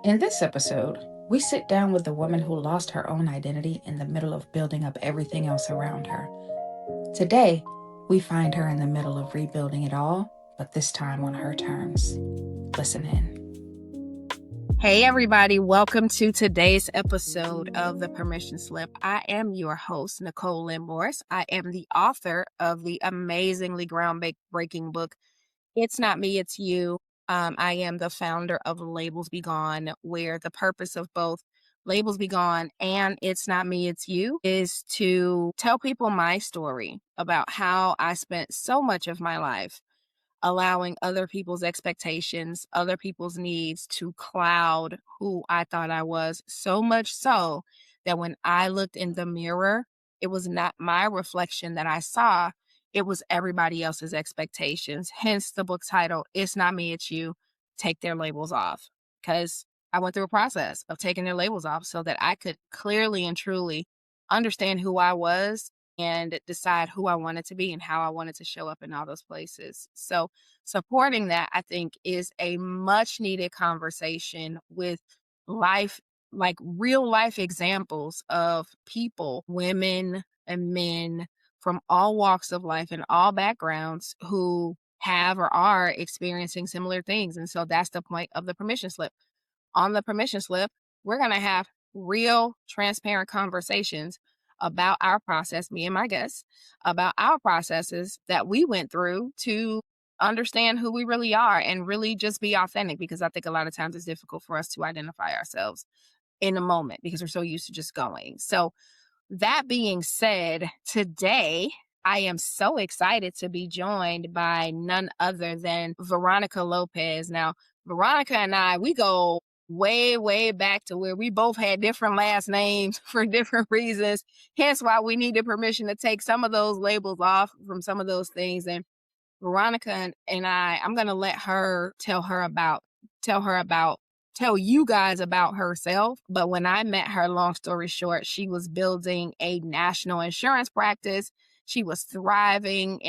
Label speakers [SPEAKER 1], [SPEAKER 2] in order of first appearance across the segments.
[SPEAKER 1] In this episode, we sit down with the woman who lost her own identity in the middle of building up everything else around her. Today, we find her in the middle of rebuilding it all, but this time on her terms. Listen in. Hey, everybody. Welcome to today's episode of The Permission Slip. I am your host, Nicole Morris. I am the author of the amazingly groundbreaking book, It's Not Me, It's You. I am the founder of Labels Be Gone, where the purpose of both Labels Be Gone and It's Not Me, It's You is to tell people my story about how I spent so much of my life allowing other people's expectations, other people's needs to cloud who I thought I was, so much so that when I looked in the mirror, it was not my reflection that I saw, it was everybody else's expectations. Hence the book title, It's Not Me, It's You. Take their labels off. Because I went through a process of taking their labels off so that I could clearly and truly understand who I was and decide who I wanted to be and how I wanted to show up in all those places. So supporting that, I think, is a much needed conversation with life, like real life examples of people, women and men from all walks of life and all backgrounds who have or are experiencing similar things. And so that's the point of the permission slip. On the permission slip, we're going to have real, transparent conversations about our process, me and my guests, about our processes that we went through to understand who we really are and really just be authentic, because I think a lot of times it's difficult for us to identify ourselves in a moment because we're so used to just going. So that being said, today I am so excited to be joined by none other than Veronica Lopez. Now, Veronica and I, we go way, way back to where we both had different last names for different reasons. Hence why we needed permission to take some of those labels off from some of those things. And Veronica and I'm going to let her tell you guys about herself. But when I met her, long story short, she was building a national insurance practice. She was thriving,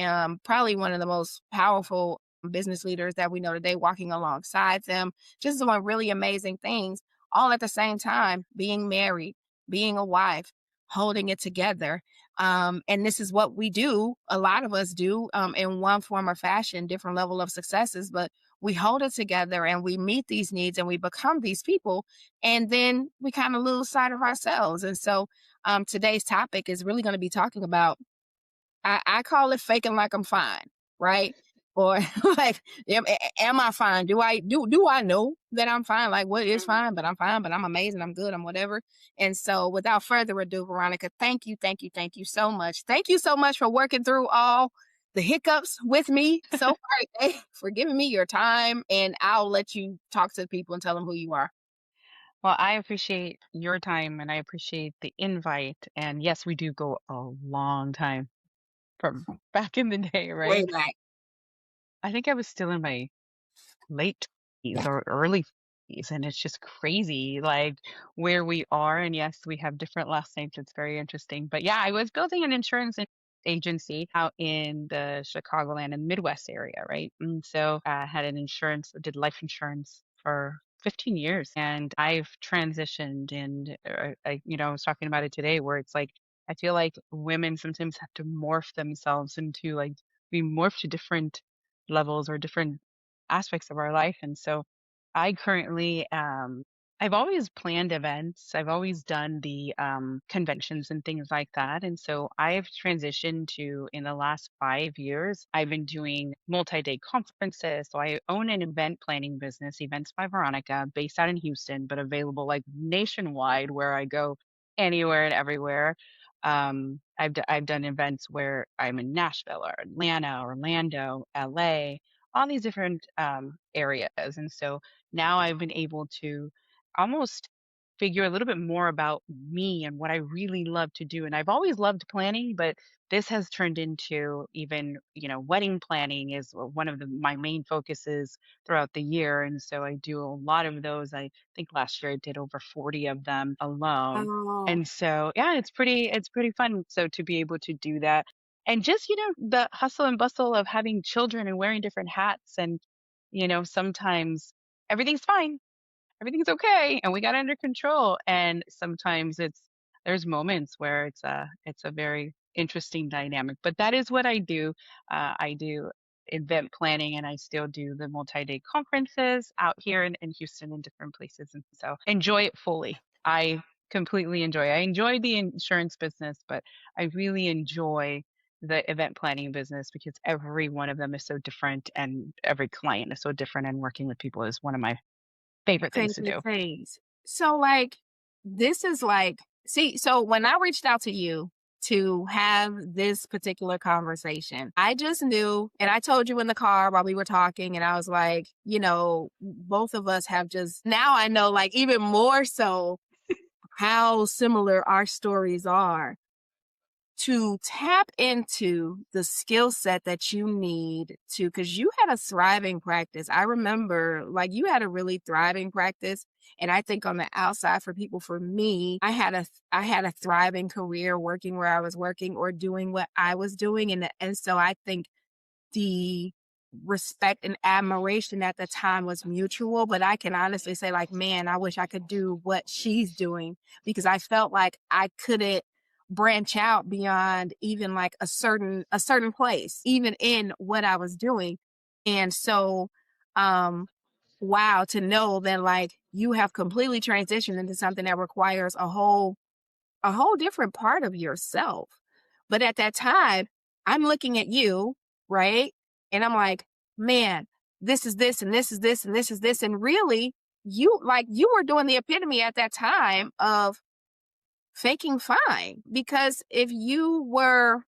[SPEAKER 1] probably one of the most powerful business leaders that we know today, walking alongside them, just doing really amazing things, all at the same time, being married, being a wife, holding it together. And this is what we do. A lot of us do in one form or fashion, different level of successes, but we hold it together and we meet these needs and we become these people. And then we kind of lose sight of ourselves. And so today's topic is really going to be talking about, I call it faking like I'm fine, right? Or like, am I fine? Do I know that I'm fine? Like, what is fine? But I'm amazing. I'm good. I'm whatever. And so without further ado, Veronica, thank you so much. Thank you so much for working through all the hiccups with me so far today, for giving me your time. And I'll let you talk to the people and tell them who you are.
[SPEAKER 2] Well, I appreciate your time and I appreciate the invite. And yes, we do go a long time from back in the day,
[SPEAKER 1] Way
[SPEAKER 2] right?
[SPEAKER 1] back.
[SPEAKER 2] I think I was still in my late 20s or early 40s, and it's just crazy, like where we are. And yes, we have different last names. It's very interesting. But yeah, I was building an agency out in the Chicagoland and Midwest area, right? And so I had an insurance, did life insurance for 15 years, and I've transitioned. And I was talking about it today, where it's like I feel like women sometimes have to morph themselves into like we morph to different levels or different aspects of our life. And so I currently I've always planned events. I've always done the conventions and things like that. And so I've transitioned to, in the last 5 years, I've been doing multi-day conferences. So I own an event planning business, Events by Veronica, based out in Houston, but available like nationwide, where I go anywhere and everywhere. I've done events where I'm in Nashville or Atlanta, Orlando, LA, all these different areas. And so now I've been able to almost figure a little bit more about me and what I really love to do. And I've always loved planning, but this has turned into even, wedding planning is one of my main focuses throughout the year. And so I do a lot of those. I think last year I did over 40 of them alone.
[SPEAKER 1] Oh,
[SPEAKER 2] And so, yeah, it's pretty fun. So to be able to do that and just, the hustle and bustle of having children and wearing different hats and, sometimes everything's fine. everything's okay and we got it under control. And sometimes there's moments where it's a very interesting dynamic. But that is what I do. I do event planning and I still do the multi-day conferences out here in Houston and different places. And so enjoy it fully. I enjoy the insurance business, but I really enjoy the event planning business because every one of them is so different and every client is so different, and working with people is one of my favorite things to
[SPEAKER 3] Favorite
[SPEAKER 2] do.
[SPEAKER 3] things. So, like, this is like see, so when I reached out to you to have this particular conversation, I just knew, and I told you in the car while we were talking, and I was like, both of us have just now I know, like, even more so how similar our stories are to tap into the skill set that you need to because you had a thriving practice. I remember like you had a really thriving practice. And I think on the outside for people, for me, I had a thriving career working where I was working or doing what I was doing. And so I think the respect and admiration at the time was mutual, but I can honestly say, like, man, I wish I could do what she's doing because I felt like I couldn't branch out beyond even like a certain place, even in what I was doing. And so um wow, to know that like you have completely transitioned into something that requires a whole different part of yourself. But at that time, I'm looking at you, right? And I'm like, man, this is this and this is this and this is this. And really, you were doing the epitome at that time of faking fine. Because if you were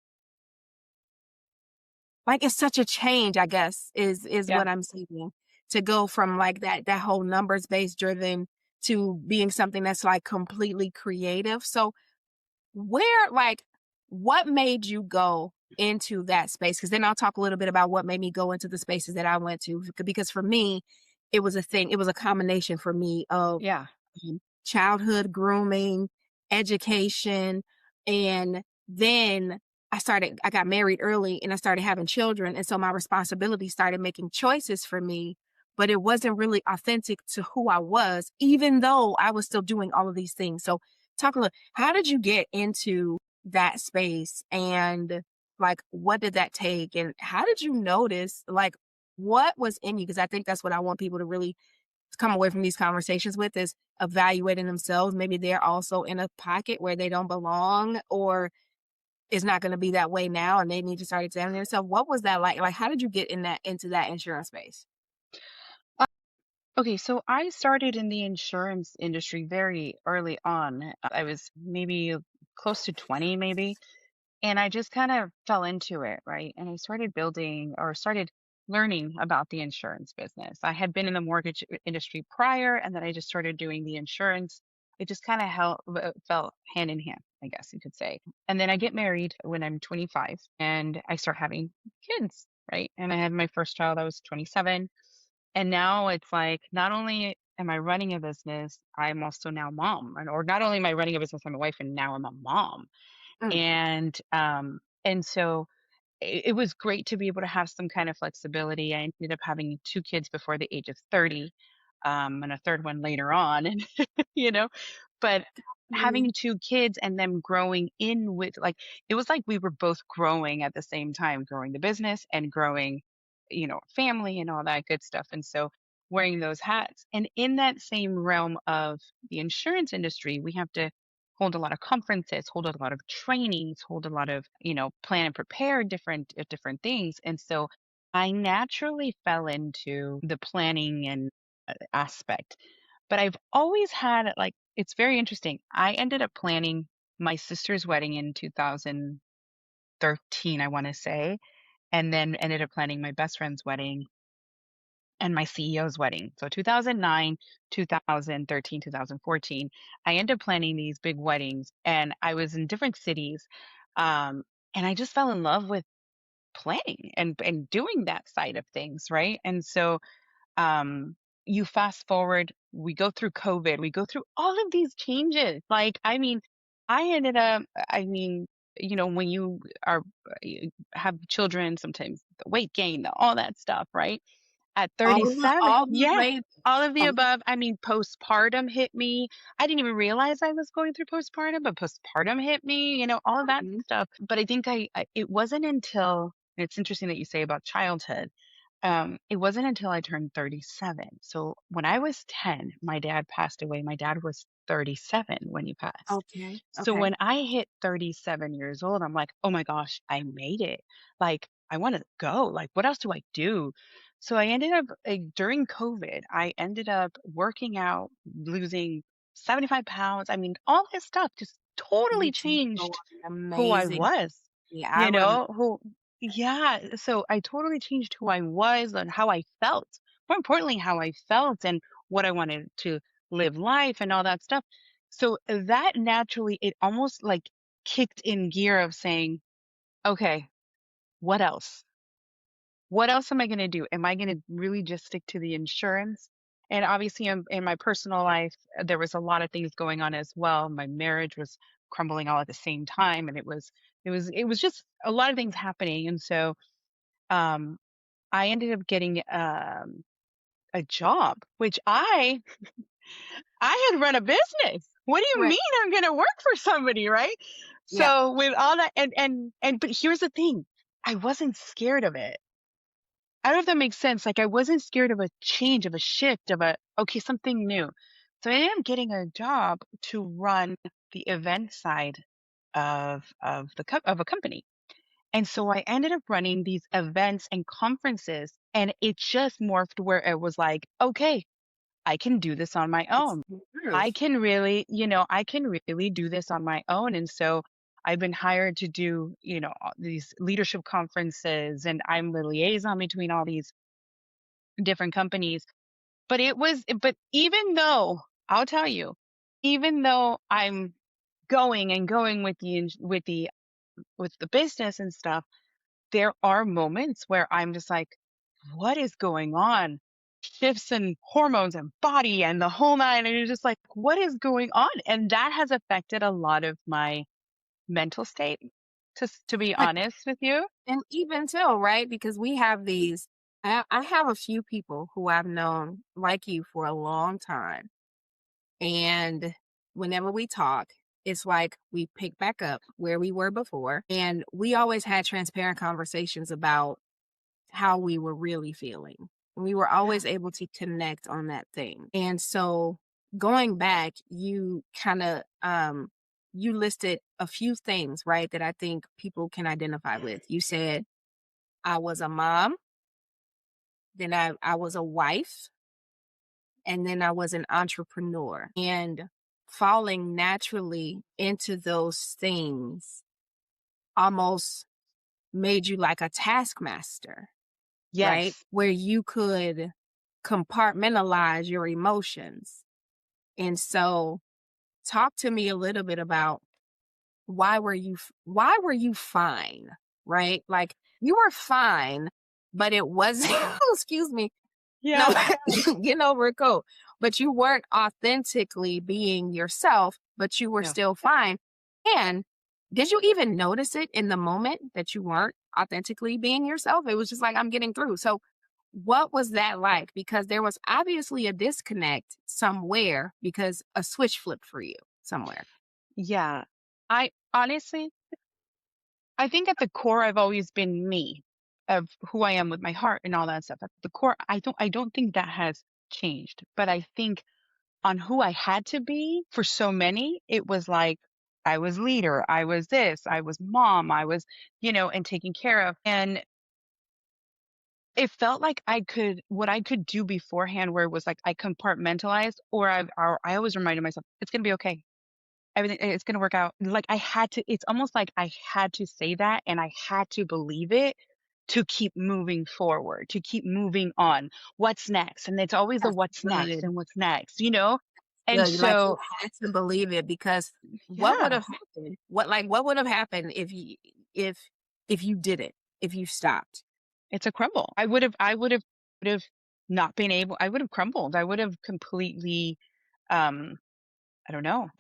[SPEAKER 3] like, it's such a change, I guess, is
[SPEAKER 2] Yeah.
[SPEAKER 3] what I'm seeing. To go from like that whole numbers based driven to being something that's like completely creative. So where like, what made you go into that space? Because then I'll talk a little bit about what made me go into the spaces that I went to, because for me, it was a combination for me of,
[SPEAKER 2] Yeah.
[SPEAKER 3] childhood grooming, education, and then I got married early and I started having children, and so my responsibility started making choices for me, but it wasn't really authentic to who I was, even though I was still doing all of these things. So talk a little, how did you get into that space, and like what did that take, and how did you notice like what was in you? Because I think that's what I want people to really come away from these conversations with is evaluating themselves. Maybe they're also in a pocket where they don't belong, or it's not going to be that way now and they need to start examining themselves. What was that like? Like, how did you get into that insurance space?
[SPEAKER 2] Uh, Okay, so I started in the insurance industry very early on. I was maybe close to 20, maybe. And I just kind of fell into it, right? And I started building or started learning about the insurance business. I had been in the mortgage industry prior, and then I just started doing the insurance. It just kind of fell hand in hand, I guess you could say. And then I get married when I'm 25 and I start having kids, right? And I had my first child, I was 27. And now it's like, not only am I running a business, I'm also now mom. Or not only am I running a business, I'm a wife, and now I'm a mom.
[SPEAKER 3] Mm,
[SPEAKER 2] And so it was great to be able to have some kind of flexibility. I ended up having 2 kids before the age of 30, and a third one later on, and, you know, but
[SPEAKER 3] mm,
[SPEAKER 2] having 2 kids and them growing in with like, it was like we were both growing at the same time, growing the business and growing, family and all that good stuff, and so wearing those hats. And in that same realm of the insurance industry, we have to hold a lot of conferences, hold a lot of trainings, hold a lot of, plan and prepare different things. And so I naturally fell into the planning and aspect. But I've always had like, it's very interesting. I ended up planning my sister's wedding in 2013, I want to say, and then ended up planning my best friend's wedding and my CEO's wedding. So 2009, 2013, 2014, I ended up planning these big weddings, and I was in different cities. Um, and I just fell in love with planning and doing that side of things, right? And so um, you fast forward, we go through COVID, we go through all of these changes. Like, I mean, I ended up, I mean, when you have children, sometimes the weight gain, all that stuff, right? at
[SPEAKER 3] All the
[SPEAKER 2] 37.
[SPEAKER 3] all the
[SPEAKER 2] Yeah,
[SPEAKER 3] amazing.
[SPEAKER 2] all of the
[SPEAKER 3] Oh,
[SPEAKER 2] above. I mean, postpartum hit me. I didn't even realize I was going through postpartum, but postpartum hit me, all of that
[SPEAKER 3] mhm.
[SPEAKER 2] stuff. But I think it wasn't until, it's interesting that you say about childhood. It wasn't until I turned 37. So when I was 10, my dad passed away. My dad was 37 when he passed.
[SPEAKER 3] Okay,
[SPEAKER 2] So
[SPEAKER 3] okay.
[SPEAKER 2] when I hit 37 years old, I'm like, oh my gosh, I made it. Like, I want to go. Like, what else do I do? So I ended up, during COVID, I ended up working out, losing 75 pounds. I mean, all this stuff just
[SPEAKER 3] You
[SPEAKER 2] totally
[SPEAKER 3] did go
[SPEAKER 2] changed
[SPEAKER 3] on an
[SPEAKER 2] who I
[SPEAKER 3] amazing
[SPEAKER 2] was,
[SPEAKER 3] yeah, I remember.
[SPEAKER 2] who, yeah. So I totally changed who I was and how I felt. More importantly, how I felt and what I wanted to live life and all that stuff. So that naturally, it almost like kicked in gear of saying, okay, what else? What else am I going to do? Am I going to really just stick to the insurance? And obviously, in my personal life, there was a lot of things going on as well. My marriage was crumbling all at the same time, and it was just a lot of things happening. And so, um, I ended up getting a job, which I had run a business. What do you
[SPEAKER 3] Right,
[SPEAKER 2] mean I'm going to work for somebody, right?
[SPEAKER 3] yeah.
[SPEAKER 2] So with all that, but here's the thing, I wasn't scared of it. I don't know if that makes sense. Like I wasn't scared of a change, of a shift, of okay, something new. So I ended up getting a job to run the event side of a company. And so I ended up running these events and conferences, and it just morphed where it was like, okay, I can do this on my
[SPEAKER 3] It's
[SPEAKER 2] own.
[SPEAKER 3] the truth.
[SPEAKER 2] I can really do this on my own. And so I've been hired to do, these leadership conferences, and I'm the liaison between all these different companies. But even though, I'll tell you, even though I'm going and going with the business and stuff, there are moments where I'm just like, what is going on? Shifts in hormones and body and the whole nine. And you're just like, what is going on? And that has affected a lot of my mental state, to be
[SPEAKER 3] Right,
[SPEAKER 2] honest with you.
[SPEAKER 3] and even so, right, because we have these I have a few people who I've known like you for a long time, and whenever we talk, it's like we pick back up where we were before, and we always had transparent conversations about how we were really feeling. We were
[SPEAKER 2] Yeah.
[SPEAKER 3] always able to connect on that thing. And so going back, you kind of you listed a few things, right, that I think people can identify with. You said I was a mom, then I was a wife, and then I was an entrepreneur. And falling naturally into those things almost made you like a taskmaster, right?
[SPEAKER 2] Yes.
[SPEAKER 3] Where you could compartmentalize your emotions. And so talk to me a little bit about why were you fine, right? Like you were fine, but it wasn't excuse me. No,
[SPEAKER 2] Yeah.
[SPEAKER 3] getting over a cold. But you weren't authentically being yourself, but you were
[SPEAKER 2] No.
[SPEAKER 3] still fine. And did you even notice it in the moment that you weren't authentically being yourself? It was just like, I'm getting through. So, what was that like? Because there was obviously a disconnect somewhere because a switch flipped for you somewhere.
[SPEAKER 2] Yeah. I honestly, I think at the core, I've always been me, of who I am with my heart and all that stuff. At the core, I don't think that has changed. But I think on who I had to be for so many, it was like I was leader, I was this, I was mom, I was, and taken care of. And it felt like what I could do beforehand, where it was like I compartmentalized, or I always reminded myself, it's going to be okay. Everything, it's going to work out. Like it's almost like I had to say that, and I had to believe it to keep moving forward, to keep moving on. What's next? And it's always the
[SPEAKER 3] That's
[SPEAKER 2] what's next
[SPEAKER 3] good.
[SPEAKER 2] and what's next. And
[SPEAKER 3] Good. Like you
[SPEAKER 2] so,
[SPEAKER 3] had to believe it because what would
[SPEAKER 2] yeah,
[SPEAKER 3] have happened? What would have happened if if you did it, if you stopped?
[SPEAKER 2] it's a crumble. I would have not been able, I would have crumbled. I would have completely, um, I don't know.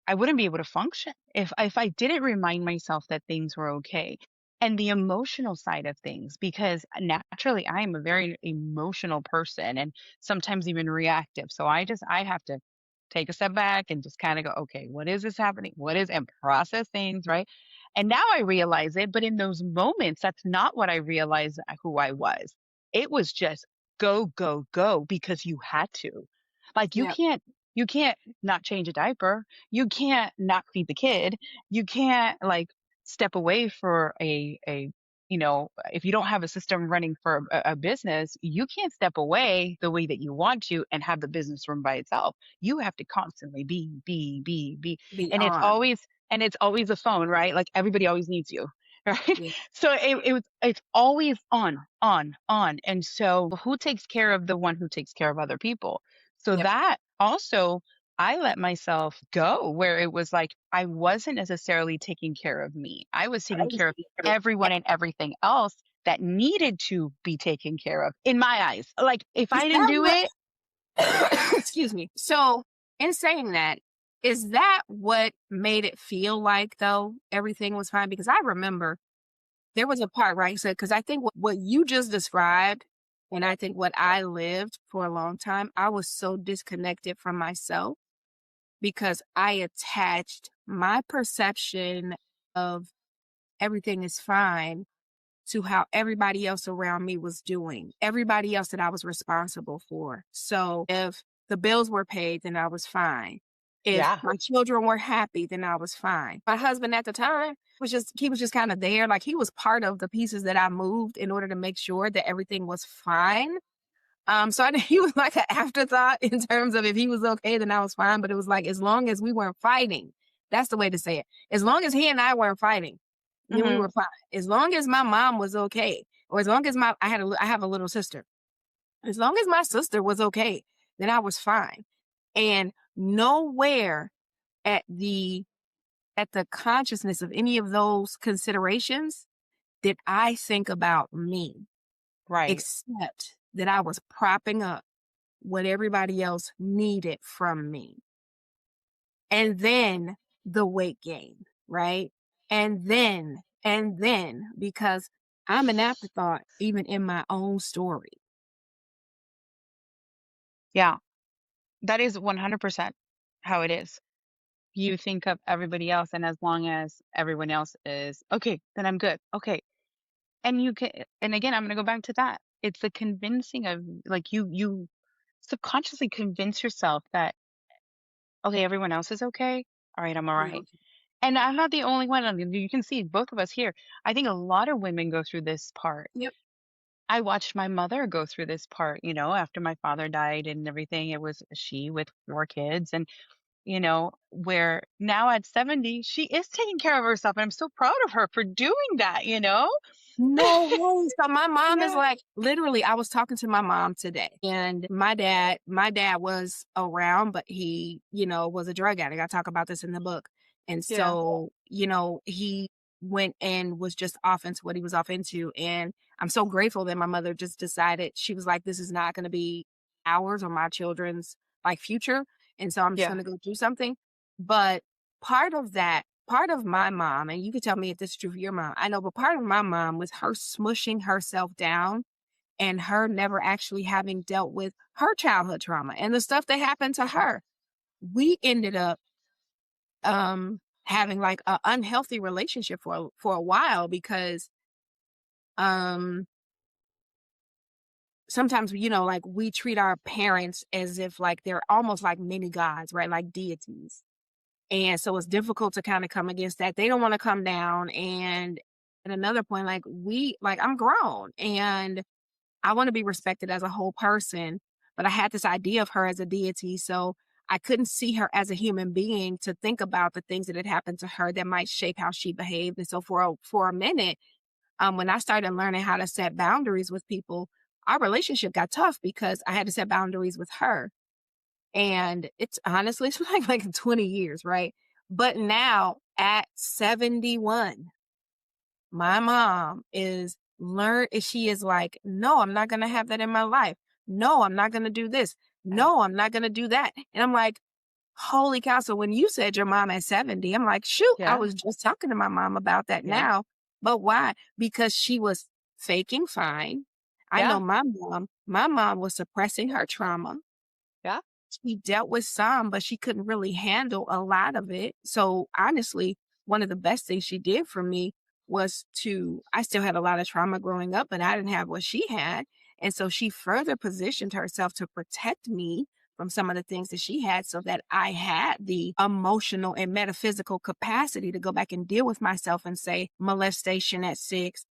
[SPEAKER 2] I wouldn't be able to function if I didn't remind myself that things were okay. and the emotional side of things, because naturally I am a very emotional person and sometimes even reactive. So I have to take a step back and just kind of go, okay, what is this happening? What is, and process things, right? And now I realize it, but in those moments, that's not what I realized who I was. It was just go, go, go because you had to. Like
[SPEAKER 3] Yeah.
[SPEAKER 2] you can't not change a diaper. You can't not feed the kid. You can't like step away for if you don't have a system running for a business, you can't step away the way that you want to and have the business run by itself. You have to constantly be.
[SPEAKER 3] Be
[SPEAKER 2] And
[SPEAKER 3] on.
[SPEAKER 2] it's always a phone, right? Like everybody always needs you. Right.
[SPEAKER 3] Yeah.
[SPEAKER 2] So it's always on. And so who takes care of the one who takes care of other people? So
[SPEAKER 3] Yep.
[SPEAKER 2] that also I let myself go where it was like I wasn't necessarily taking care of me. I was taking care of everyone and everything else that needed to be taken care of in my eyes. Like if
[SPEAKER 3] Is
[SPEAKER 2] I didn't
[SPEAKER 3] that
[SPEAKER 2] do
[SPEAKER 3] what
[SPEAKER 2] it,
[SPEAKER 3] excuse me. So in saying that, is that what made it feel like though everything was fine? Because I remember there was a part, right? So, because I think what you just described, and I think what I lived for a long time, I was so disconnected from myself because I attached my perception of everything is fine to how everybody else around me was doing, everybody else that I was responsible for. So if the bills were paid, then I was fine. If
[SPEAKER 2] yeah,
[SPEAKER 3] my children were happy, then I was fine. My husband at the time he was just kind of there. Like he was part of the pieces that I moved in order to make sure that everything was fine. So he was like an afterthought in terms of if he was okay, then I was fine. But it was like, as long as we weren't fighting, that's the way to say it. As long as he and I weren't fighting, then we
[SPEAKER 2] hmm
[SPEAKER 3] were fine. As long as my mom was okay, or as long as I have a little sister. As long as my sister was okay, then I was fine. And nowhere at the consciousness of any of those considerations did I think about me,
[SPEAKER 2] right.
[SPEAKER 3] except that I was propping up what everybody else needed from me. And then the weight gain, right? And then, because I'm an afterthought, even in my own story.
[SPEAKER 2] Yeah, that is 100% how it is. You think of everybody else, and as long as everyone else is okay, then I'm good. Okay. And you can, and again, I'm going to go back to that. It's the convincing of like you subconsciously convince yourself that, okay, everyone else is okay. All right, I'm all right. And I'm not the only one. I mean, you can see both of us here. I think a lot of women go through this part.
[SPEAKER 3] Yep.
[SPEAKER 2] I watched my mother go through this part, after my father died and everything. It was she with 4 kids. And, where now at 70, she is taking care of herself. And I'm so proud of her for doing that.
[SPEAKER 3] No way. So my mom is
[SPEAKER 2] Yeah.
[SPEAKER 3] like, literally, I was talking to my mom today, and my dad was around, but he, was a drug addict. I talk about this in the book. And
[SPEAKER 2] Yeah.
[SPEAKER 3] so, he went and was just off into what he was off into. And I'm so grateful that my mother just decided, she was like, this is not going to be ours or my children's like future. And so I'm just
[SPEAKER 2] Yeah.
[SPEAKER 3] going to go do something. But part of my mom, and you can tell me if this is true for your mom, I know, but part of my mom was her smushing herself down and her never actually having dealt with her childhood trauma and the stuff that happened to her. We ended up having like an unhealthy relationship for a while because um sometimes like we treat our parents as if like they're almost like mini gods, right? Like deities. And so it's difficult to kind of come against that. They don't want to come down. And at another point, like I'm grown and I want to be respected as a whole person. But I had this idea of her as a deity. So I couldn't see her as a human being to think about the things that had happened to her that might shape how she behaved. And so for a minute, when I started learning how to set boundaries with people, our relationship got tough because I had to set boundaries with her. And it's honestly, it's like 20 years, right? But now at 71, my mom she is like, no, I'm not going to have that in my life. No, I'm not going to do this. No, I'm not going to do that. And I'm like, holy cow. So when you said your mom at 70, I'm like, shoot, I
[SPEAKER 2] Yeah.
[SPEAKER 3] was just talking to my mom about that
[SPEAKER 2] Yeah.
[SPEAKER 3] now. But why? Because she was faking fine. I know
[SPEAKER 2] Yeah.
[SPEAKER 3] my mom was suppressing her trauma.
[SPEAKER 2] Yeah.
[SPEAKER 3] She dealt with some, but she couldn't really handle a lot of it. So honestly, one of the best things she did for me was I still had a lot of trauma growing up, but I didn't have what she had. And so she further positioned herself to protect me from some of the things that she had so that I had the emotional and metaphysical capacity to go back and deal with myself and say molestation at 6,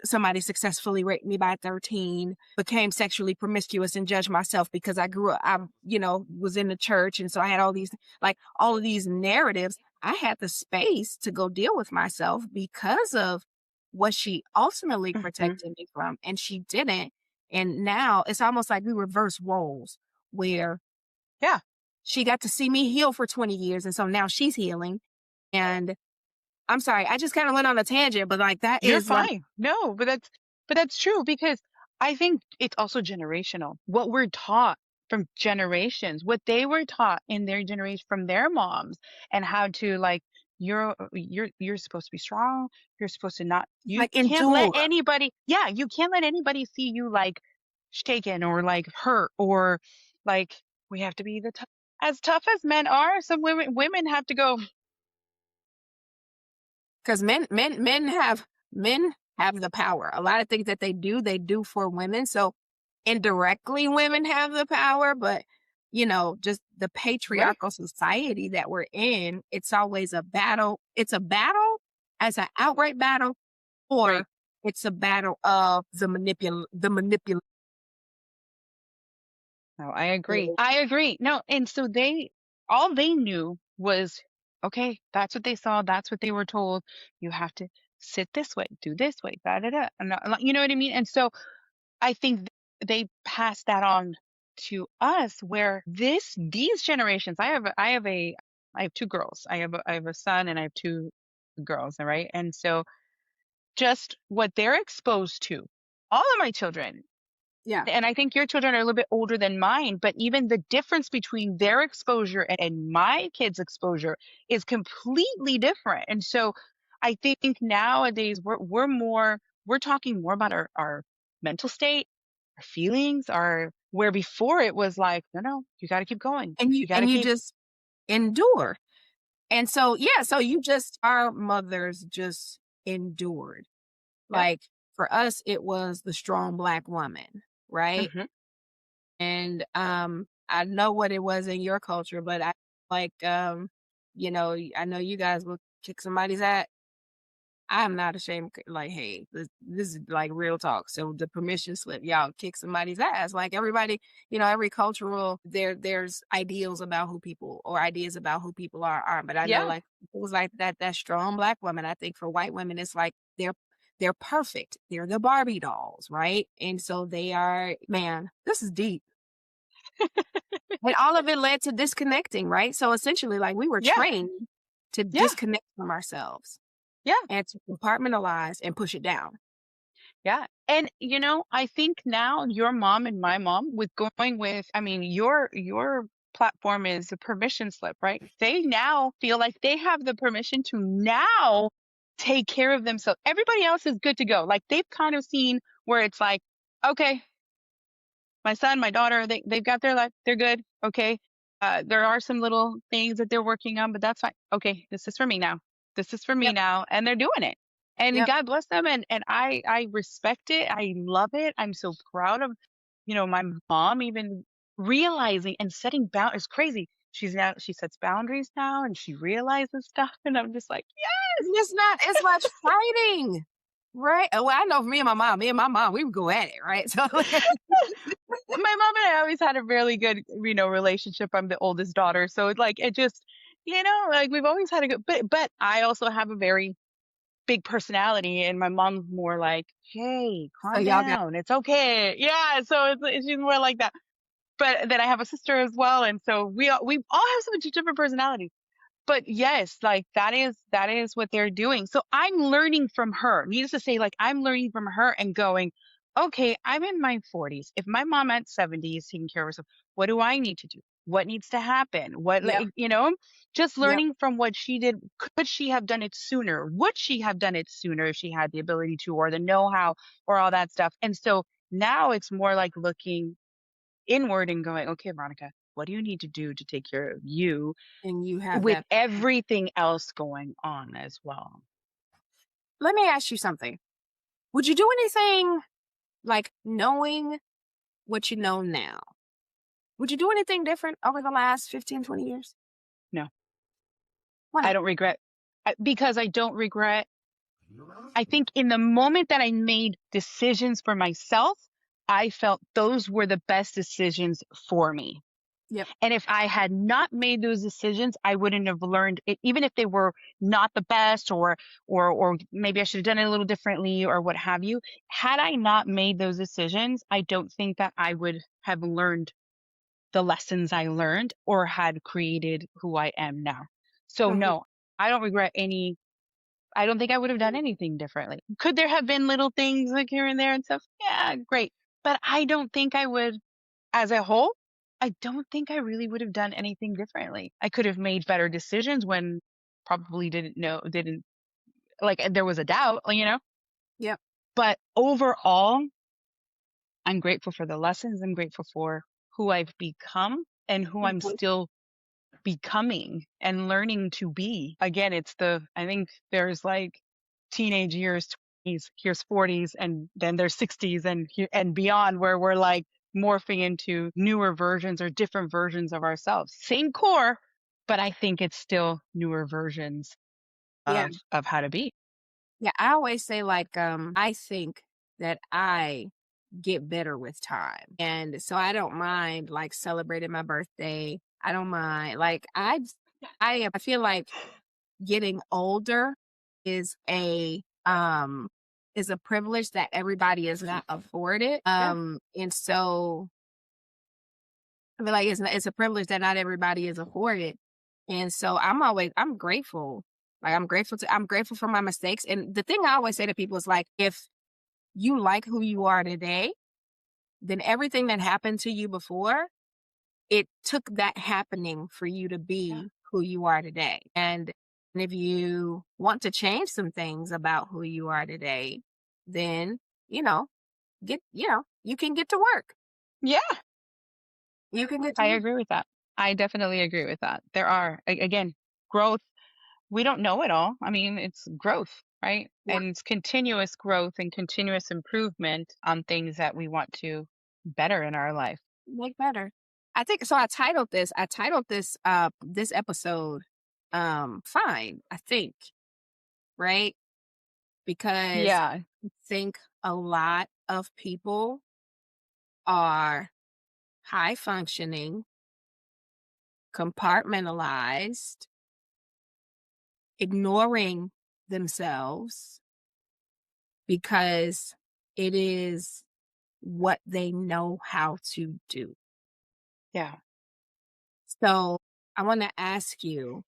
[SPEAKER 3] somebody successfully raped me by 13, became sexually promiscuous and judged myself because I grew up, was in the church. And so I had all of these narratives. I had the space to go deal with myself because of what she ultimately
[SPEAKER 2] Hmm.
[SPEAKER 3] protected me from. And she didn't. And now it's almost like we reverse roles where
[SPEAKER 2] Yeah.
[SPEAKER 3] she got to see me heal for 20 years. And so now she's healing. And I'm sorry, I just kind of went on a tangent, but like that
[SPEAKER 2] You're
[SPEAKER 3] is like,
[SPEAKER 2] fine. No, but that's true because I think it's also generational. What we're taught from generations, what they were taught in their generation from their moms, and how to like you're supposed to be strong. You're supposed to not. You
[SPEAKER 3] like
[SPEAKER 2] can't let
[SPEAKER 3] endure.
[SPEAKER 2] anybody. Yeah, you can't let anybody see you like shaken or like hurt or like we have to be as tough as men are. Some women have to go.
[SPEAKER 3] Because men have the power. A lot of things that they do for women. So indirectly women have the power, but just the
[SPEAKER 2] Right.
[SPEAKER 3] patriarchal society that we're in, it's always a battle. It's a battle as an outright battle,
[SPEAKER 2] Right.
[SPEAKER 3] or it's a battle of the manipulation.
[SPEAKER 2] No, I agree. I agree. No, and so all they knew was, okay, that's what they saw. That's what they were told. You have to sit this way, do this way, da da da. And you know what I mean? And so I think they passed that on to us where these generations, I have two girls. I have a son and I have two girls, all right? And so just what they're exposed to, all of my children,
[SPEAKER 3] Yeah.
[SPEAKER 2] and I think your children are a little bit older than mine, but even the difference between their exposure and my kids' exposure is completely different. And so I think nowadays we're talking more about our mental state, our feelings, our where before it was like, no, you got to keep going.
[SPEAKER 3] And you
[SPEAKER 2] You got to
[SPEAKER 3] and you
[SPEAKER 2] keep,
[SPEAKER 3] just endure. And so, yeah, so our mothers just endured.
[SPEAKER 2] yeah.
[SPEAKER 3] Like for us, it was the strong Black woman, right?
[SPEAKER 2] Hmm.
[SPEAKER 3] And I know what it was in your culture, but I like I know you guys will kick somebody's ass. I'm not ashamed. Like, hey, this is like real talk. So the permission slip, y'all kick somebody's ass. Like everybody, every cultural there's ideals about who people or ideas about who people are. But I know
[SPEAKER 2] Yeah.
[SPEAKER 3] like it was like that strong Black woman. I think for white women, it's like they're perfect. They're the Barbie dolls, right? And so they are. Man, this is deep. And all of it led to disconnecting, right? So essentially, like we were
[SPEAKER 2] Yeah.
[SPEAKER 3] trained to
[SPEAKER 2] Yeah.
[SPEAKER 3] disconnect from ourselves
[SPEAKER 2] Yeah.
[SPEAKER 3] and to compartmentalize and push it down.
[SPEAKER 2] Yeah. And I think now your mom and my mom with going with, I mean, your platform is a permission slip, right? They now feel like they have the permission to now take care of themselves. Everybody else is good to go. Like they've kind of seen where it's like, okay, my son, my daughter, they've got their life. They're good. Okay. There are some little things that they're working on, but that's fine. Okay, this is for me now. This is for me
[SPEAKER 3] Yep.
[SPEAKER 2] now, and they're doing it. And
[SPEAKER 3] Yep.
[SPEAKER 2] God bless them. And I respect it. I love it. I'm so proud of my mom even realizing and setting boundaries. It's crazy. She sets boundaries now, and she realizes stuff. And I'm just like, yes,
[SPEAKER 3] It's not as much fighting, right? Well, I know for me and my mom, we would go at it, right? So,
[SPEAKER 2] my mom and I always had a really good, relationship. I'm the oldest daughter, so it's like it just, like we've always had a good. But I also have a very big personality, and my mom's more like, "Hey,
[SPEAKER 3] so
[SPEAKER 2] calm
[SPEAKER 3] y'all got,
[SPEAKER 2] down. It's okay." Yeah, so she's more like that. But then I have a sister as well, and so we all have such different personalities. But yes, like that is what they're doing. So I'm learning from her. Needless to say, like I'm learning from her and going, okay, I'm in my 40s. If my mom at 70 is taking care of herself, what do I need to do? what needs to happen, what,
[SPEAKER 3] Yep.
[SPEAKER 2] just
[SPEAKER 3] Yep.
[SPEAKER 2] learning from what she did. Could she have done it sooner? Would she have done it sooner if she had the ability to, or the know-how, or all that stuff? And so now it's more like looking inward and going, okay, Veronica, what do you need to do to take care of you
[SPEAKER 3] And you have
[SPEAKER 2] with
[SPEAKER 3] that.
[SPEAKER 2] everything else going on as well?
[SPEAKER 3] Let me ask you something. Would you do anything like knowing what you know now? Would you do anything different over the last 15, 20 years?
[SPEAKER 2] No,
[SPEAKER 3] Why
[SPEAKER 2] I
[SPEAKER 3] not?
[SPEAKER 2] don't regret, because I don't regret. I think in the moment that I made decisions for myself, I felt those were the best decisions for me.
[SPEAKER 3] Yep.
[SPEAKER 2] And if I had not made those decisions, I wouldn't have learned it, even if they were not the best, or maybe I should have done it a little differently, or what have you. Had I not made those decisions, I don't think that I would have learned the lessons I learned, or had created who I am now. So
[SPEAKER 3] Mhm.
[SPEAKER 2] no, I don't regret any. I don't think I would have done anything differently. Could there have been little things like here and there and stuff? Yeah, great. But I don't think I would, as a whole, I don't think I really would have done anything differently. I could have made better decisions when probably didn't, like, there was a doubt.
[SPEAKER 3] Yep.
[SPEAKER 2] But overall, I'm grateful for the lessons. I'm grateful for who I've become and who I'm
[SPEAKER 3] Mhm.
[SPEAKER 2] still becoming and learning to be. Again, I think there's like teenage years, 20s, here's 40s, and then there's 60s and beyond, where we're like morphing into newer versions or different versions of ourselves. Same core, but I think it's still newer versions
[SPEAKER 3] Yeah.
[SPEAKER 2] of how to be.
[SPEAKER 3] Yeah. I always say, like, I think that I get better with time. And so I don't mind like celebrating my birthday. I don't mind. Like I feel like getting older is a privilege that everybody is not afforded.
[SPEAKER 2] Yeah.
[SPEAKER 3] And so I feel like it's a privilege that not everybody is afforded. And so I'm grateful. Like I'm grateful for my mistakes. And the thing I always say to people is like, if you like who you are today, then everything that happened to you before, it took that happening for you to be who you are today. And if you want to change some things about who you are today, then, you know, you can get to work.
[SPEAKER 2] Yeah,
[SPEAKER 3] You can get to
[SPEAKER 2] I
[SPEAKER 3] work.
[SPEAKER 2] agree with that. I definitely agree with that. There are, again, growth. We don't know it all. I mean, it's growth, right?
[SPEAKER 3] Yeah,
[SPEAKER 2] And it's continuous growth and continuous improvement on things that we want to better in our life.
[SPEAKER 3] make better. I think so. I titled this episode Fine, I think, right? Because
[SPEAKER 2] Yeah.
[SPEAKER 3] I think a lot of people are high functioning, compartmentalized, ignoring themselves because it is what they know how to do.
[SPEAKER 2] Yeah.
[SPEAKER 3] So I want to ask you,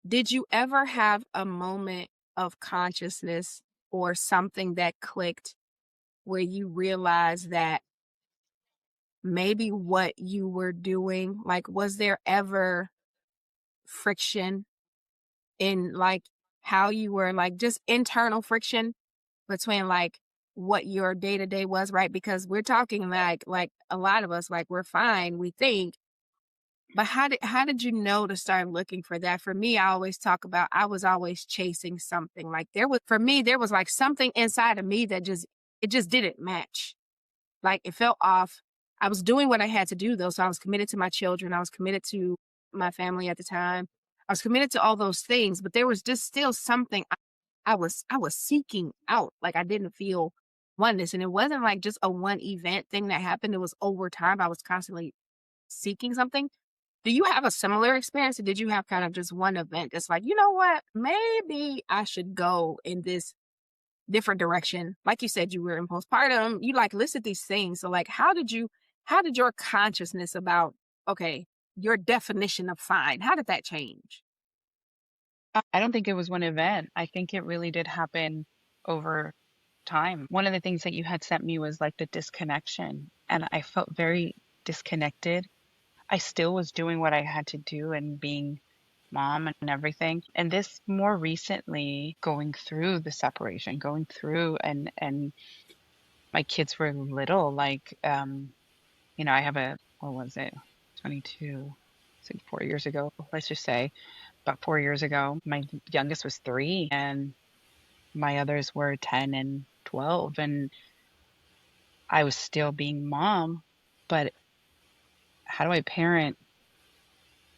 [SPEAKER 3] did you ever have a moment of consciousness or something that clicked where you realized that maybe what you were doing, like, was there ever friction in like how you were, like just internal friction between like what your day to day was, right? Because we're talking like a lot of us, like, we're fine, we think, but how did you know to start looking for that? For me, I always talk about I was always chasing something. Like there was like something inside of me that it just didn't match. Like it felt off. I was doing what I had to do though. So I was committed to my children. I was committed to my family at the time. I was committed to all those things, but there was just still something I was seeking out. Like I didn't feel oneness. And it wasn't like just a one event thing that happened. It was over time. I was constantly seeking something. Do you have a similar experience, or did you have kind of just one event that's like, you know what, maybe I should go in this different direction? Like you said, you were in postpartum, you like listed these things. So like, how did your consciousness about, okay, your definition of fine, how did that change?
[SPEAKER 2] I don't think it was one event. I think it really did happen over time. One of the things that you had sent me was like the disconnection. And I felt very disconnected. I still was doing what I had to do and being mom and everything. And this more recently going through the separation, going through and my kids were little, like I have a what was it? 22, so 4 years ago, let's just say, about 4 years ago. My youngest was 3 and my others were 10 and 12, and I was still being mom, but how do I parent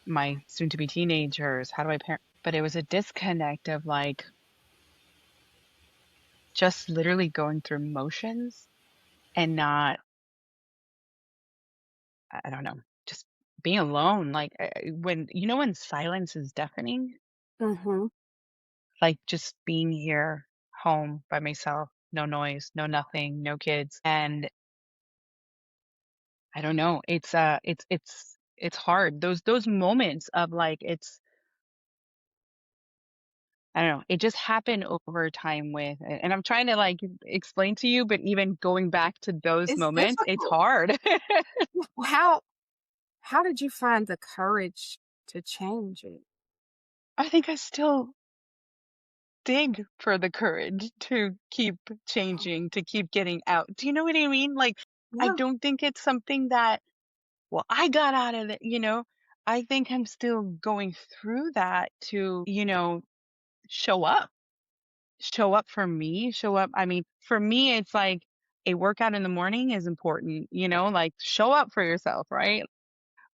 [SPEAKER 2] my soon to be teenagers? How do I parent? But it was a disconnect of like just literally going through motions and not, I don't know, just being alone. Like when silence is deafening,
[SPEAKER 3] Mm-hmm.
[SPEAKER 2] like just being here home by myself, no noise, no nothing, no kids. And I don't know, it's hard. Those moments of like I don't know. It just happened over time and I'm trying to like explain to you, but even going back to those
[SPEAKER 3] It's
[SPEAKER 2] moments, it's
[SPEAKER 3] difficult.
[SPEAKER 2] hard.
[SPEAKER 3] How how did you find the courage to change it?
[SPEAKER 2] I think I still dig for the courage to keep changing, to keep getting out. Do you know what I mean? Like, I
[SPEAKER 3] Yeah.
[SPEAKER 2] don't think it's something that, well, I got out of it. I think I'm still going through that to, show up. Show up for me, show up. I mean, for me, it's like a workout in the morning is important, like show up for yourself, right?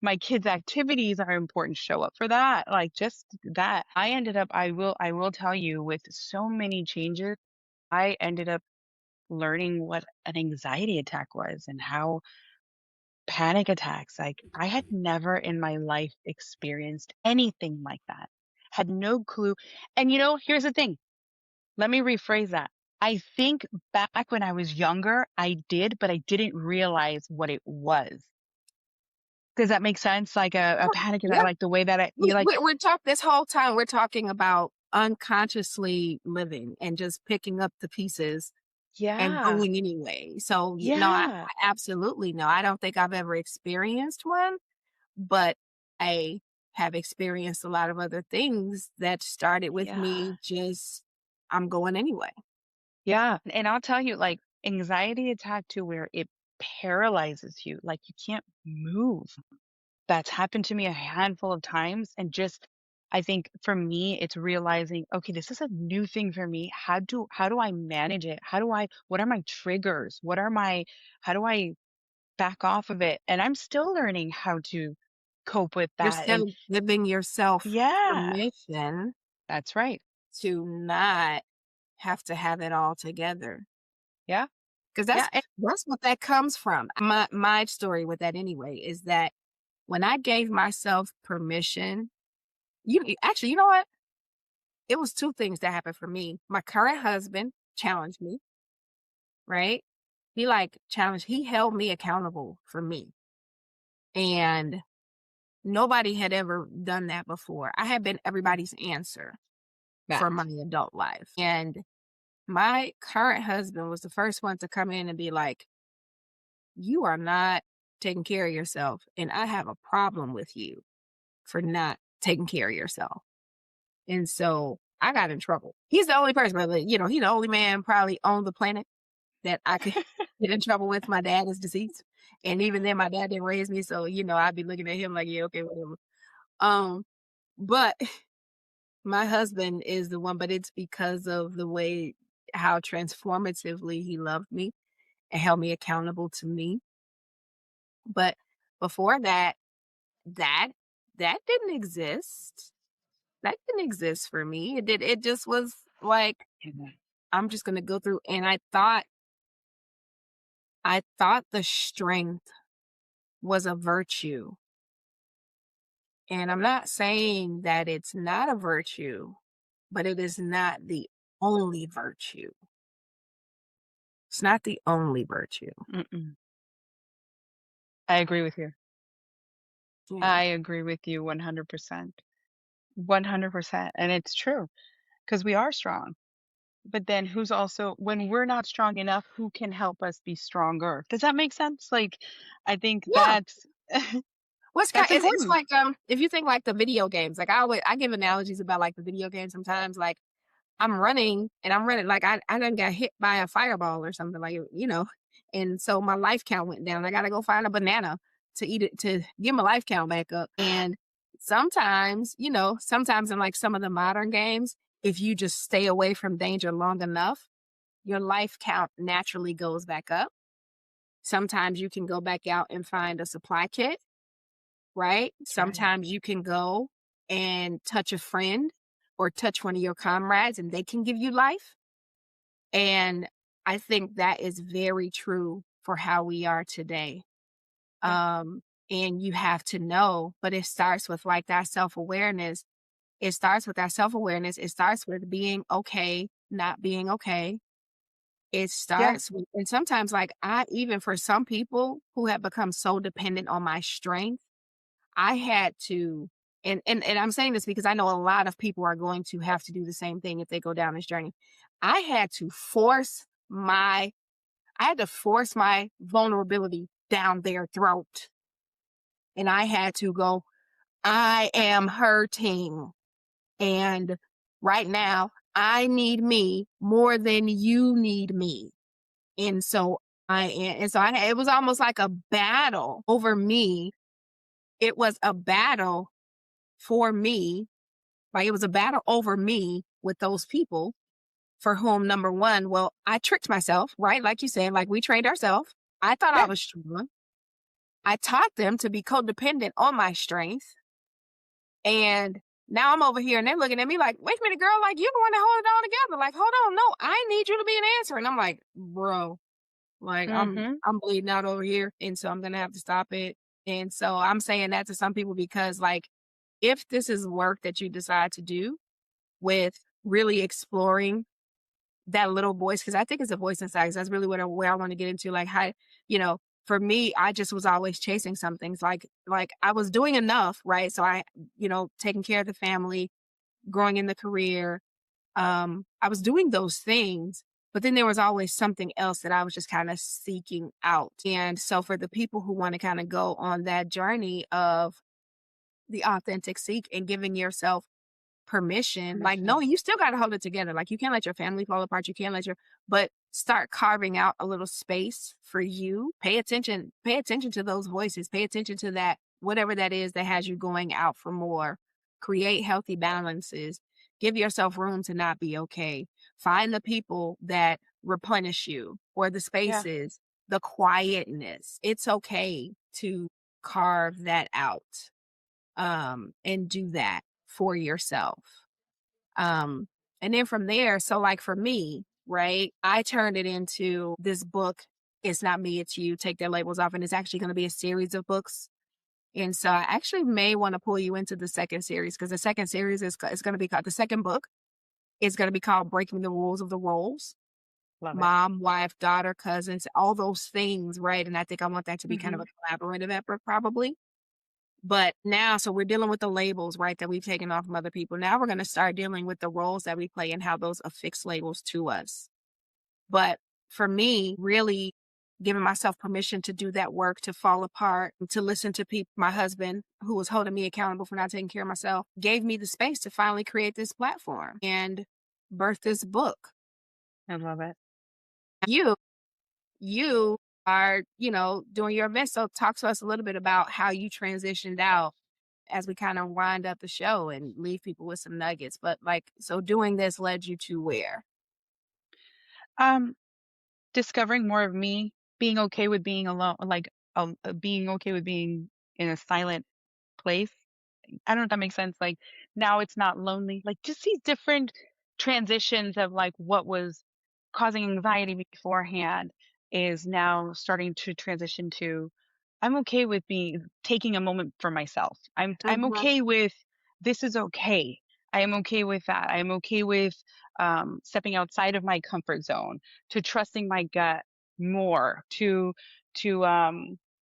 [SPEAKER 2] My kids' activities are important. Show up for that. Like just that. I will tell you with so many changes, I ended up learning what an anxiety attack was and how panic attacks, like I had never in my life experienced anything like that. Had no clue. And here's the thing. Let me rephrase that. I think back when I was younger, I did, but I didn't realize what it was. Does that make sense? Like a panic attack,
[SPEAKER 3] Yeah.
[SPEAKER 2] like the way that
[SPEAKER 3] We,
[SPEAKER 2] you're like,
[SPEAKER 3] we we're talk this whole time we're talking about unconsciously living and just picking up the pieces and
[SPEAKER 2] yeah,
[SPEAKER 3] going anyway. So no,
[SPEAKER 2] yeah,
[SPEAKER 3] I absolutely no. I don't think I've ever experienced one, but I have experienced a lot of other things that started with
[SPEAKER 2] yeah,
[SPEAKER 3] me just I'm going anyway.
[SPEAKER 2] yeah. And I'll tell you, like anxiety attack to where it paralyzes you, like you can't move. That's happened to me a handful of times, and just I think for me it's realizing, okay, this is a new thing for me. How do I manage it? What are my triggers? How do I back off of it? And I'm still learning how to cope with
[SPEAKER 3] You're
[SPEAKER 2] that. And
[SPEAKER 3] still giving yourself
[SPEAKER 2] yeah,
[SPEAKER 3] permission
[SPEAKER 2] that's right.
[SPEAKER 3] to not have to have it all together.
[SPEAKER 2] Yeah.
[SPEAKER 3] 'Cause
[SPEAKER 2] Yeah.
[SPEAKER 3] that's what that comes from. My story with that anyway is that when I gave myself permission, actually, you know what? It was 2 things that happened for me. My current husband challenged me, right? He held me accountable for me, and nobody had ever done that before. I had been everybody's answer for my
[SPEAKER 2] Max.
[SPEAKER 3] adult life, and my current husband was the first one to come in and be like, "You are not taking care of yourself, and I have a problem with you for not taking care of yourself." And so I got in trouble. He's the only person, but he's the only man probably on the planet that I could get in trouble with. My dad is deceased. And even then my dad didn't raise me. So, I'd be looking at him like, yeah, okay, whatever. Um, but my husband is the one, but it's because of the way how transformatively he loved me and held me accountable to me. But before that, that that didn't exist. That didn't exist for me. It just was like,
[SPEAKER 2] Yeah.
[SPEAKER 3] I'm just gonna go through, and I thought the strength was a virtue. And I'm not saying that it's not a virtue, but it is not the only virtue. It's not the only virtue.
[SPEAKER 2] Mm-mm. I agree with you.
[SPEAKER 3] Yeah.
[SPEAKER 2] I agree with you 100%. 100%. And it's true because we are strong. but then who's also, when we're not strong enough, who can help us be stronger? Does that make sense? Like, I think
[SPEAKER 3] Yeah.
[SPEAKER 2] that's
[SPEAKER 3] What's
[SPEAKER 2] that's
[SPEAKER 3] it's
[SPEAKER 2] important.
[SPEAKER 3] like if you think like the video games, like I give analogies about like the video games sometimes. Like I'm running like I done got hit by a fireball or something like and so my life count went down. I gotta go find a banana to eat it to get my life count back up. And sometimes, sometimes in like some of the modern games, if you just stay away from danger long enough, your life count naturally goes back up. Sometimes you can go back out and find a supply kit, right?
[SPEAKER 2] That's right.
[SPEAKER 3] Sometimes you can go and touch a friend or touch one of your comrades and they can give you life. And I think that is very true for how we are today.
[SPEAKER 2] Yeah.
[SPEAKER 3] And you have to know, but it starts with like that self-awareness. It starts with that self-awareness. It starts with being okay, not being okay. It
[SPEAKER 2] Yeah.
[SPEAKER 3] starts with, and sometimes like even for some people who have become so dependent on my strength, I had to, and I'm saying this because I know a lot of people are going to have to do the same thing if they go down this journey. I had to force my, I had to force my vulnerability down their throat. And I had to go, I am hurting. And right now, I need me more than you need me. And so it was almost like a battle over me. It was a battle for me. Like it was a battle over me with those people for whom, number one, well, I tricked myself, right? Like you said, like we trained ourselves. I thought I
[SPEAKER 2] Yeah.
[SPEAKER 3] was strong. I taught them to be codependent on my strength. And now I'm over here and they're looking at me like, wait a minute, girl, like you're the one that hold it all together. Like, hold on, no, I need you to be an answer. And I'm like, bro, like
[SPEAKER 2] Mm-hmm.
[SPEAKER 3] I'm bleeding out over here. And so I'm gonna have to stop it. And so I'm saying that to some people because like if this is work that you decide to do with really exploring that little voice, because I think it's a voice inside, 'cause that's really where I want to get into. Like how, for me, I just was always chasing some things. Like I was doing enough, right? So I, taking care of the family, growing in the career. I was doing those things, but then there was always something else that I was just kind of seeking out. And so for the people who want to kind of go on that journey of the authentic seek and giving yourself permission. Like, no,
[SPEAKER 2] Permission.
[SPEAKER 3] you still got to hold it together. Like, you can't let your family fall apart. You can't but start carving out a little space for you. Pay attention to those voices. Pay attention to that, whatever that is that has you going out for more. Create healthy balances. Give yourself room to not be okay. Find the people that replenish you or the
[SPEAKER 2] Yeah.
[SPEAKER 3] spaces, the quietness. It's okay to carve that out and do that for yourself. Um, and then from there, so like for me, right, I turned it into this book. It's not me, it's you. Take their labels off. And it's actually going to be a series of books. And so I actually may want to pull you into the second series because the second series is going to be called, the second book is going to be called Breaking the Rules of the Roles.
[SPEAKER 2] Love it.
[SPEAKER 3] Mom, wife, daughter, cousins, all those things, right? And I think I want that to be kind of
[SPEAKER 2] Mm-hmm.
[SPEAKER 3] a collaborative effort, probably. But now, so we're dealing with the labels, right, that we've taken off from other people. Now we're going to start dealing with the roles that we play and how those affix labels to us. But for me, really giving myself permission to do that work, to fall apart, to listen to people, my husband, who was holding me accountable for not taking care of myself, gave me the space to finally create this platform and birth this book.
[SPEAKER 2] I love it.
[SPEAKER 3] You, you are, doing your best. So talk to us a little bit about how you transitioned out as we kind of wind up the show and leave people with some nuggets. But like, so doing this led you to where?
[SPEAKER 2] Um, Discovering more of me, being okay with being alone, like being okay with being in a silent place. I don't know if that makes sense. Like now it's not lonely. Like just these different transitions of like what was causing anxiety beforehand is now starting to transition to I'm okay with being taking a moment for myself. I'm
[SPEAKER 3] Mhm.
[SPEAKER 2] okay with this is okay. I am okay with that. I am okay with stepping outside of my comfort zone, to trusting my gut more, to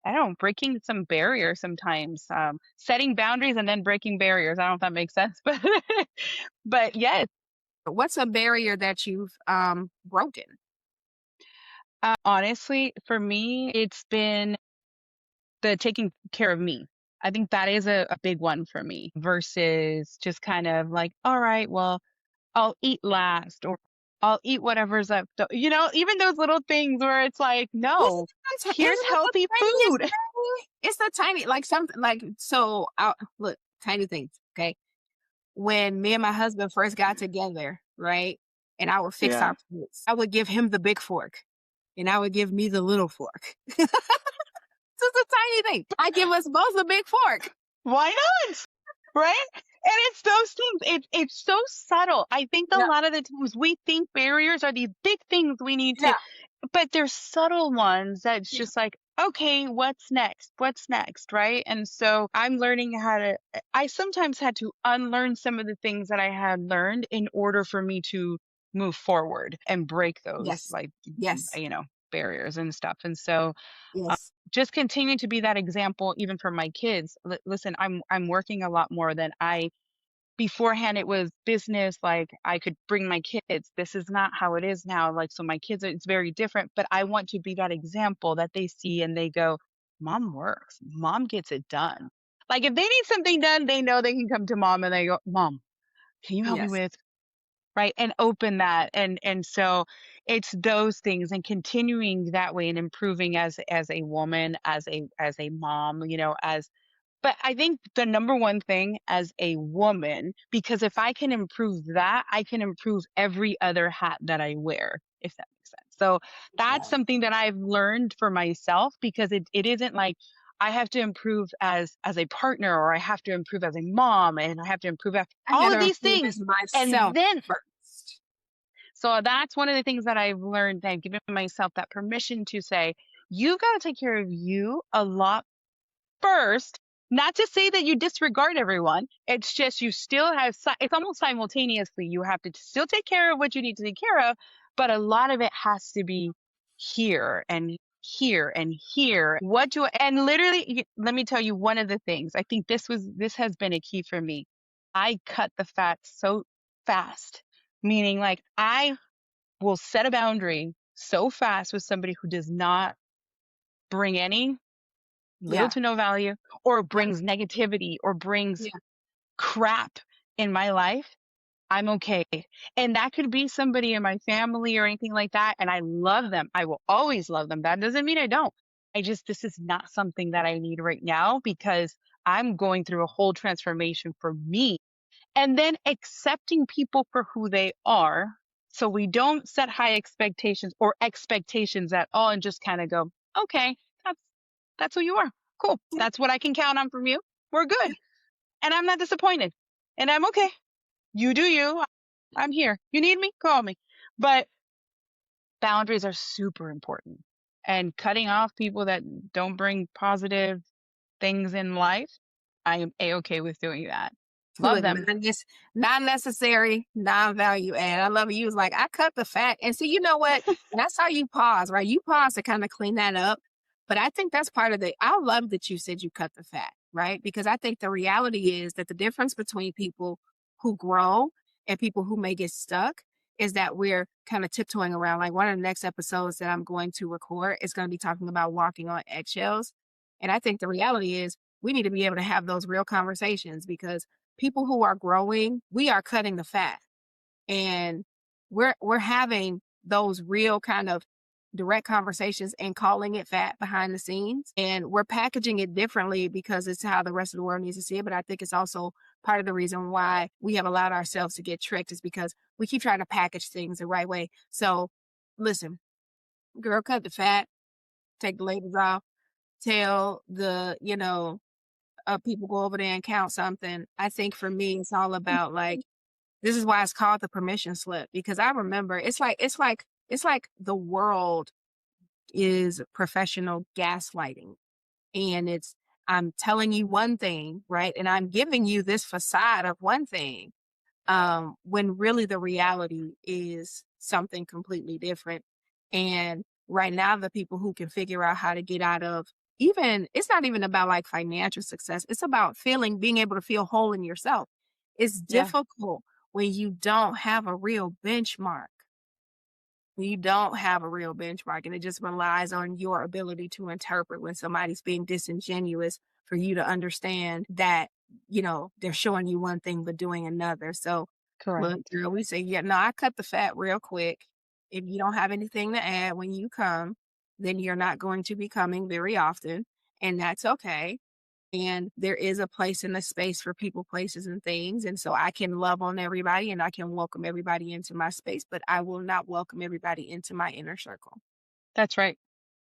[SPEAKER 2] I don't know, breaking some barriers sometimes, setting boundaries and then breaking barriers. I don't know if that makes sense, but but yes,
[SPEAKER 3] What's a barrier that you've broken?
[SPEAKER 2] Honestly, for me, it's been the taking care of me. I think that is a big one for me versus just kind of like, all right, well, I'll eat last or I'll eat whatever's up. Even those little things where it's like, no,
[SPEAKER 3] Isn't
[SPEAKER 2] here's
[SPEAKER 3] it the
[SPEAKER 2] healthy
[SPEAKER 3] tiniest
[SPEAKER 2] food.
[SPEAKER 3] thing? It's the tiny, like something like, so look, tiny things. Okay. When me and my husband first got together, right? And I would fix
[SPEAKER 2] Yeah.
[SPEAKER 3] our plates. I would give him the big fork and I would give me the little fork. It's a tiny thing. I give us both a big fork.
[SPEAKER 2] Why not? Right? And it's those things. It's so subtle. I think a
[SPEAKER 3] Yeah.
[SPEAKER 2] lot of the times we think barriers are these big things we need to,
[SPEAKER 3] Yeah.
[SPEAKER 2] but there's subtle ones that's
[SPEAKER 3] Yeah.
[SPEAKER 2] just like, okay, what's next? What's next? Right. And so I'm learning I sometimes had to unlearn some of the things that I had learned in order for me to move forward and break those
[SPEAKER 3] Yes. Yes.
[SPEAKER 2] barriers and stuff. And so
[SPEAKER 3] Yes.
[SPEAKER 2] just continue to be that example even for my kids. Listen, I'm working a lot more than I beforehand. It was business, like I could bring my kids. This is not how it is now. Like, so my kids, it's very different, but I want to be that example that they see and they go, mom works, mom gets it done. Like if they need something done, they know they can come to mom and they go, mom, can you help me
[SPEAKER 3] Yes.
[SPEAKER 2] with, right, and open that. And so it's those things and continuing that way and improving as a woman, as a mom, as but I think the number one thing as a woman, because if I can improve that, I can improve every other hat that I wear, if that makes sense. So that's
[SPEAKER 3] Yeah.
[SPEAKER 2] something that I've learned for myself because it isn't like I have to improve as a partner or I have to improve as a mom and I have to improve
[SPEAKER 3] I
[SPEAKER 2] all of
[SPEAKER 3] gotta
[SPEAKER 2] these
[SPEAKER 3] improve
[SPEAKER 2] things.
[SPEAKER 3] as
[SPEAKER 2] And
[SPEAKER 3] myself
[SPEAKER 2] then
[SPEAKER 3] first.
[SPEAKER 2] so that's one of the things that I've learned. I've given myself that permission to say, you got to take care of you a lot first. Not to say that you disregard everyone. It's just you still have, it's almost simultaneously. You have to still take care of what you need to take care of, but a lot of it has to be here and here and here. And literally, let me tell you one of the things. I think this has been a key for me. I cut the fat so fast, meaning like I will set a boundary so fast with somebody who does not bring any little
[SPEAKER 3] Yeah.
[SPEAKER 2] to no value or
[SPEAKER 3] Yeah.
[SPEAKER 2] brings negativity or brings
[SPEAKER 3] Yeah.
[SPEAKER 2] crap in my life. I'm okay. And that could be somebody in my family or anything like that. And I love them. I will always love them. That doesn't mean I don't. This is not something that I need right now because I'm going through a whole transformation for me and then accepting people for who they are. So we don't set high expectations or expectations at all and just kind of go, okay, that's who you are. Cool.
[SPEAKER 3] Yeah.
[SPEAKER 2] That's what I can count on from you. We're good. And I'm not disappointed. And I'm okay. You do you. I'm here. You need me? Call me. But boundaries are super important. And cutting off people that don't bring positive things in life, I am A-okay with doing that. Love
[SPEAKER 3] Look,
[SPEAKER 2] them.
[SPEAKER 3] not necessary, non-value add. I love it. You was like, I cut the fat. And see, you know what? That's how you pause, right? You pause to kind of clean that up. But I think that's part of I love that you said you cut the fat, right? Because I think the reality is that the difference between people who grow and people who may get stuck is that we're kind of tiptoeing around. Like one of the next episodes that I'm going to record is going to be talking about walking on eggshells. And I think the reality is we need to be able to have those real conversations because people who are growing, we are cutting the fat. And we're having those real kind of direct conversations and calling it fat behind the scenes. And we're packaging it differently because it's how the rest of the world needs to see it. But I think it's also part of the reason why we have allowed ourselves to get tricked is because we keep trying to package things the right way. So listen, girl, cut the fat, take the labels off, tell the, people go over there and count something. I think for me, it's all about like, this is why it's called the permission slip, because I remember it's like the world is professional gaslighting. And I'm telling you one thing, right? And I'm giving you this facade of one thing, when really the reality is something completely different. And right now, the people who can figure out how to get out of it's not even about like financial success. It's about being able to feel whole in yourself. It's
[SPEAKER 2] Yeah.
[SPEAKER 3] difficult when you don't have a real benchmark. You don't have a real benchmark, and it just relies on your ability to interpret when somebody's being disingenuous for you to understand that, they're showing you one thing but doing another. So, look,
[SPEAKER 2] Correct.
[SPEAKER 3] girl, we say, yeah, no, I cut the fat real quick. If you don't have anything to add when you come, then you're not going to be coming very often, and that's okay. And there is a place and a space for people, places, and things. And so I can love on everybody and I can welcome everybody into my space, but I will not welcome everybody into my inner circle.
[SPEAKER 2] That's right.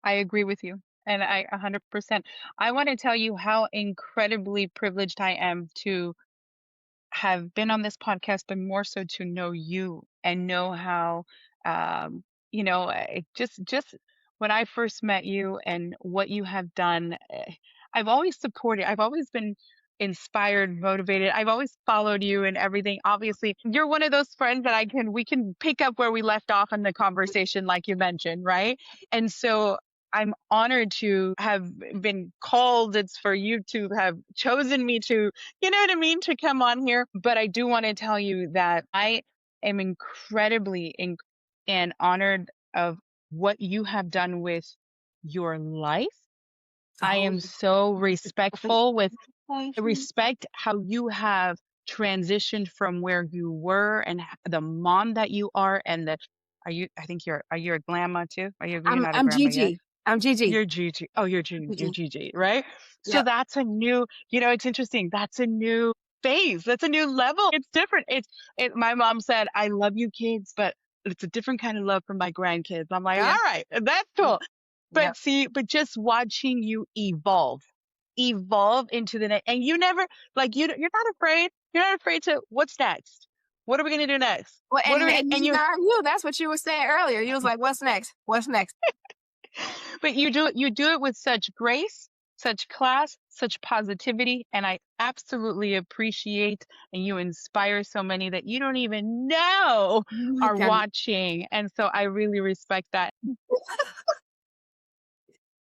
[SPEAKER 2] I agree with you. And I 100%. I want to tell you how incredibly privileged I am to have been on this podcast, but more so to know you and know how, just when I first met you and what you have done, I've always supported, I've always been inspired, motivated. I've always followed you and everything. Obviously, you're one of those friends that we can pick up where we left off in the conversation, like you mentioned, right? And so I'm honored to have been called. It's for you to have chosen me to, you know what I mean, to come on here. But I do want to tell you that I am incredibly and honored of what you have done with your life. I
[SPEAKER 3] Oh,
[SPEAKER 2] am so respectful with
[SPEAKER 3] thank
[SPEAKER 2] I
[SPEAKER 3] you.
[SPEAKER 2] respect how you have transitioned from where you were and the mom that you are and are you a grandma too? You're not a
[SPEAKER 3] I'm
[SPEAKER 2] grandma yet?
[SPEAKER 3] Gigi. I'm Gigi.
[SPEAKER 2] You're Gigi. Oh, you're
[SPEAKER 3] Gigi.
[SPEAKER 2] Gigi, right? So
[SPEAKER 3] Yep.
[SPEAKER 2] that's a new, it's interesting. That's a new phase. That's a new level. It's different. My mom said, I love you kids, but it's a different kind of love from my grandkids. I'm like, all
[SPEAKER 3] Yeah.
[SPEAKER 2] right, that's
[SPEAKER 3] Yep.
[SPEAKER 2] cool.
[SPEAKER 3] Yep.
[SPEAKER 2] But just watching you evolve into the next, and you never, like, you're not afraid. You're not afraid to, what's next? What are we going to do next?
[SPEAKER 3] Well,
[SPEAKER 2] What are we,
[SPEAKER 3] and
[SPEAKER 2] and you,
[SPEAKER 3] neither are you. That's what you were saying earlier. You was like, what's next? What's next?
[SPEAKER 2] but you do it with such grace, such class, such positivity, and I absolutely appreciate, and you inspire so many that you don't even know
[SPEAKER 3] You
[SPEAKER 2] are
[SPEAKER 3] can,
[SPEAKER 2] watching, and so I really respect that.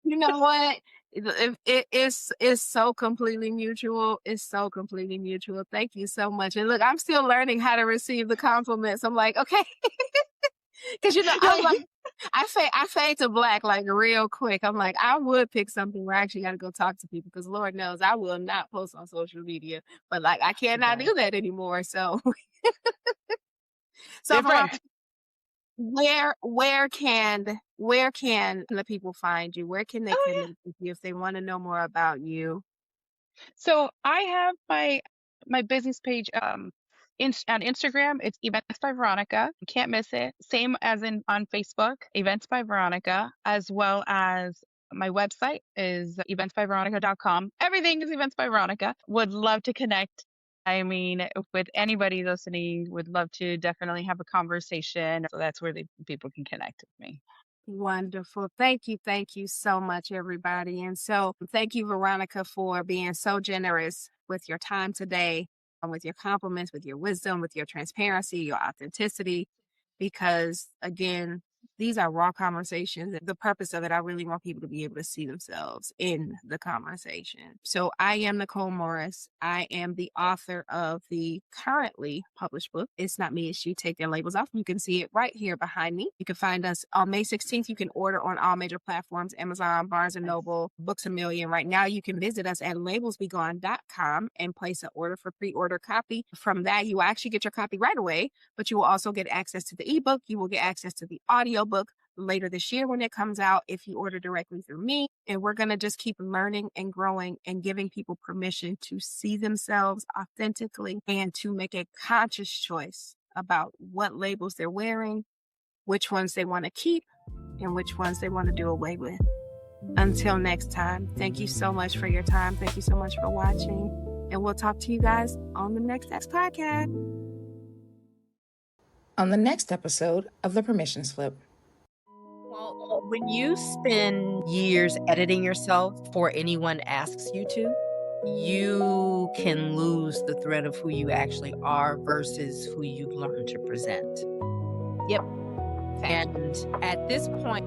[SPEAKER 3] you know what? It's so completely mutual. It's so completely mutual. Thank you so much. And look, I'm still learning how to receive the compliments. I'm like, okay, because I'm like, I fade to black like real quick. I'm like, I would pick something where I actually got to go talk to people because Lord knows I will not post on social media, but like I cannot
[SPEAKER 2] Right.
[SPEAKER 3] do that anymore. So, so
[SPEAKER 2] Different.
[SPEAKER 3] Veronica, where can the people find you? Where can they
[SPEAKER 2] Oh,
[SPEAKER 3] connect with you if they want to know more about you?
[SPEAKER 2] so I have my business page on Instagram. It's Events by Veronica. You can't miss it. Same as in on Facebook, Events by Veronica, as well as my website is eventsbyveronica.com. Everything is Events by Veronica. Would love to connect. I mean, with anybody listening, would love to definitely have a conversation. So that's where people can connect with me.
[SPEAKER 3] Wonderful. Thank you. Thank you so much, everybody. And so thank you, Veronica, for being so generous with your time today, and with your compliments, with your wisdom, with your transparency, your authenticity, because again, these are raw conversations. The purpose of it, I really want people to be able to see themselves in the conversation. So I am Nicole Morris. I am the author of the currently published book, It's Not Me, It's You, Take Their Labels Off. You can see it right here behind me. You can find us on May 16th. You can order on all major platforms, Amazon, Barnes & Noble, Books A Million. Right now, you can visit us at labelsbegone.com and place an order for pre-order copy. From that, you will actually get your copy right away, but you will also get access to the ebook. You will get access to the audiobook later this year when it comes out if you order directly through me. And we're going to just keep learning and growing and giving people permission to see themselves authentically and to make a conscious choice about what labels they're wearing, which ones they want to keep, and which ones they want to do away with. Until next time, thank you so much for your time. Thank you so much for watching. And we'll talk to you guys on the next podcast.
[SPEAKER 1] On the next episode of The Permission Slip.
[SPEAKER 4] Well, when you spend years editing yourself before anyone asks you to, you can lose the thread of who you actually are versus who you've learned to present.
[SPEAKER 3] Yep.
[SPEAKER 4] And at this point,